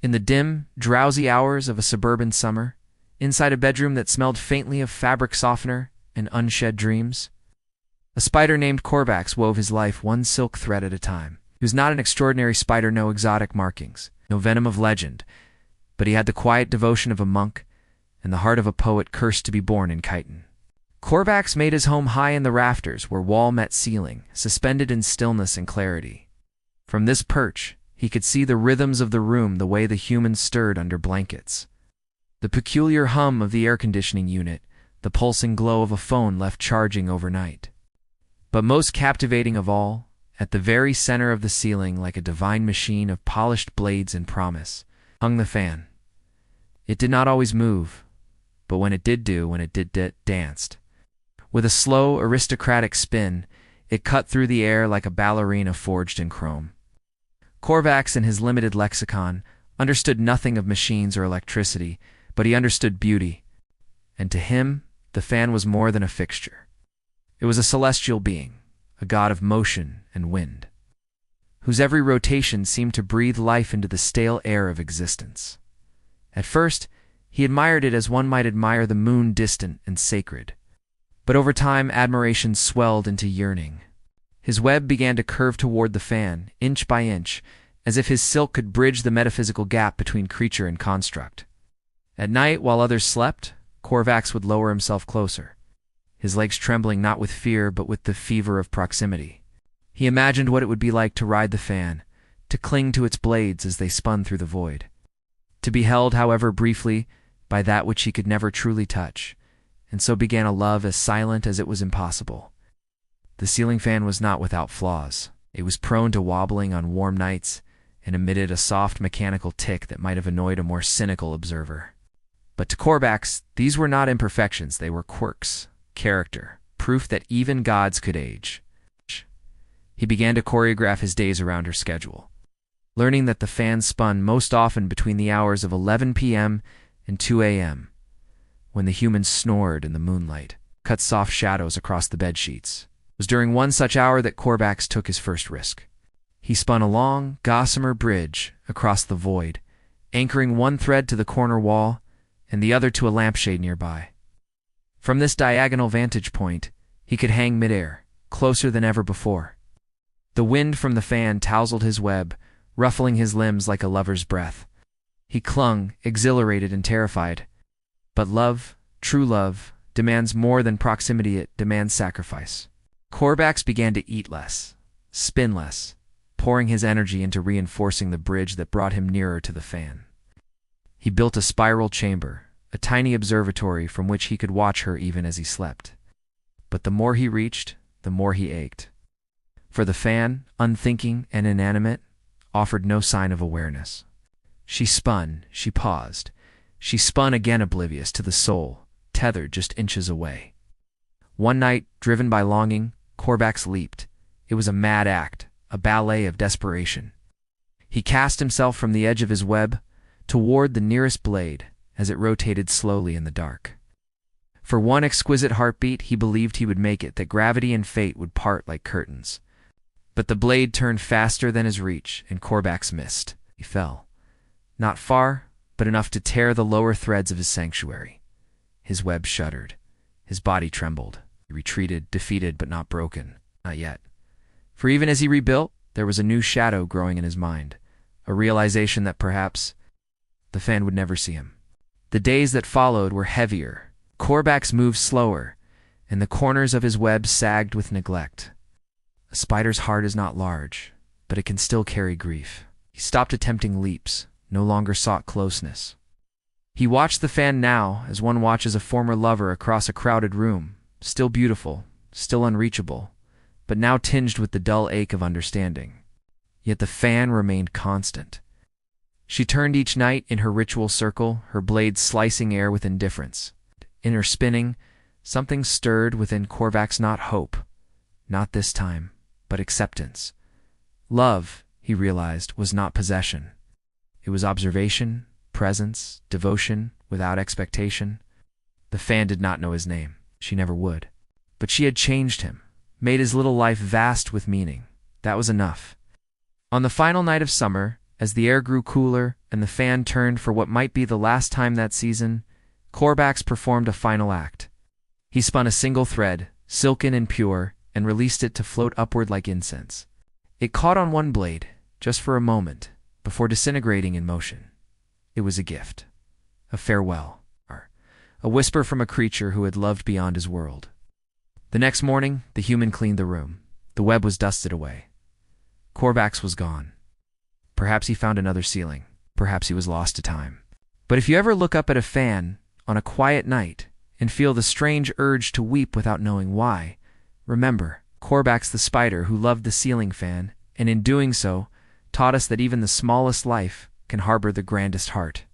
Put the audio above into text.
In the dim, drowsy hours of a suburban summer, inside a bedroom that smelled faintly of fabric softener and unshed dreams, a spider named Corvax wove his life one silk thread at a time. He was not an extraordinary spider, no exotic markings, no venom of legend, but he had the quiet devotion of a monk and the heart of a poet cursed to be born in chitin. Corvax made his home high in the rafters where wall met ceiling, suspended in stillness and clarity. From this perch, he could see the rhythms of the room the way the humans stirred under blankets. The peculiar hum of the air conditioning unit, the pulsing glow of a phone left charging overnight. But most captivating of all, at the very center of the ceiling, like a divine machine of polished blades and promise, hung the fan. It did not always move, but when it did danced. With a slow, aristocratic spin, it cut through the air like a ballerina forged in chrome. Corvax, in his limited lexicon, understood nothing of machines or electricity, but he understood beauty, and to him, the fan was more than a fixture. It was a celestial being, a god of motion and wind, whose every rotation seemed to breathe life into the stale air of existence. At first, he admired it as one might admire the moon, distant and sacred. But over time, admiration swelled into yearning. His web began to curve toward the fan, inch by inch, as if his silk could bridge the metaphysical gap between creature and construct. At night, while others slept, Corvax would lower himself closer, his legs trembling not with fear but with the fever of proximity. He imagined what it would be like to ride the fan, to cling to its blades as they spun through the void, to be held, however briefly, by that which he could never truly touch, and so began a love as silent as it was impossible. The ceiling fan was not without flaws. It was prone to wobbling on warm nights and emitted a soft mechanical tick that might have annoyed a more cynical observer. But to Corvax, these were not imperfections, they were quirks, character, proof that even gods could age. He began to choreograph his days around her schedule, learning that the fan spun most often between the hours of 11 p.m. and 2 a.m., when the humans snored in the moonlight, cut soft shadows across the bedsheets. It was during one such hour that Corvax took his first risk. He spun a long, gossamer bridge across the void, anchoring one thread to the corner wall and the other to a lampshade nearby. From this diagonal vantage point, he could hang midair, closer than ever before. The wind from the fan tousled his web, ruffling his limbs like a lover's breath. He clung, exhilarated and terrified. But love, true love, demands more than proximity, it demands sacrifice. Corvax began to eat less, spin less, pouring his energy into reinforcing the bridge that brought him nearer to the fan. He built a spiral chamber, a tiny observatory from which he could watch her even as he slept. But the more he reached, the more he ached. For the fan, unthinking and inanimate, offered no sign of awareness. She spun, she paused. She spun again, oblivious to the soul, tethered just inches away. One night, driven by longing, Corvax leaped. It was a mad act, a ballet of desperation. He cast himself from the edge of his web toward the nearest blade as it rotated slowly in the dark. For one exquisite heartbeat, he believed he would make it, that gravity and fate would part like curtains. But the blade turned faster than his reach, and Corvax missed. He fell. Not far, but enough to tear the lower threads of his sanctuary. His web shuddered. His body trembled. He retreated, defeated but not broken. Not yet. For even as he rebuilt, there was a new shadow growing in his mind, a realization that perhaps the fan would never see him. The days that followed were heavier. Corvax moved slower, and the corners of his web sagged with neglect. A spider's heart is not large, but it can still carry grief. He stopped attempting leaps, no longer sought closeness. He watched the fan now as one watches a former lover across a crowded room, still beautiful, still unreachable, but now tinged with the dull ache of understanding. Yet the fan remained constant. She turned each night in her ritual circle, her blades slicing air with indifference. In her spinning, something stirred within Corvax, not hope, not this time, but acceptance. Love, he realized, was not possession. It was observation, presence, devotion, without expectation. The fan did not know his name. She never would. But she had changed him, made his little life vast with meaning. That was enough. On the final night of summer, As the air grew cooler and the fan turned for what might be the last time that season, Corvax performed a final act. He spun a single thread, silken and pure, and released it to float upward like incense. It caught on one blade, just for a moment, before disintegrating in motion. It was a gift, a farewell, a whisper from a creature who had loved beyond his world. The next morning, the human cleaned the room. The web was dusted away. Corvax was gone. Perhaps he found another ceiling. Perhaps he was lost to time. But if you ever look up at a fan on a quiet night and feel the strange urge to weep without knowing why, remember Corvax the spider who loved the ceiling fan, and in doing so, taught us that even the smallest life can harbor the grandest heart.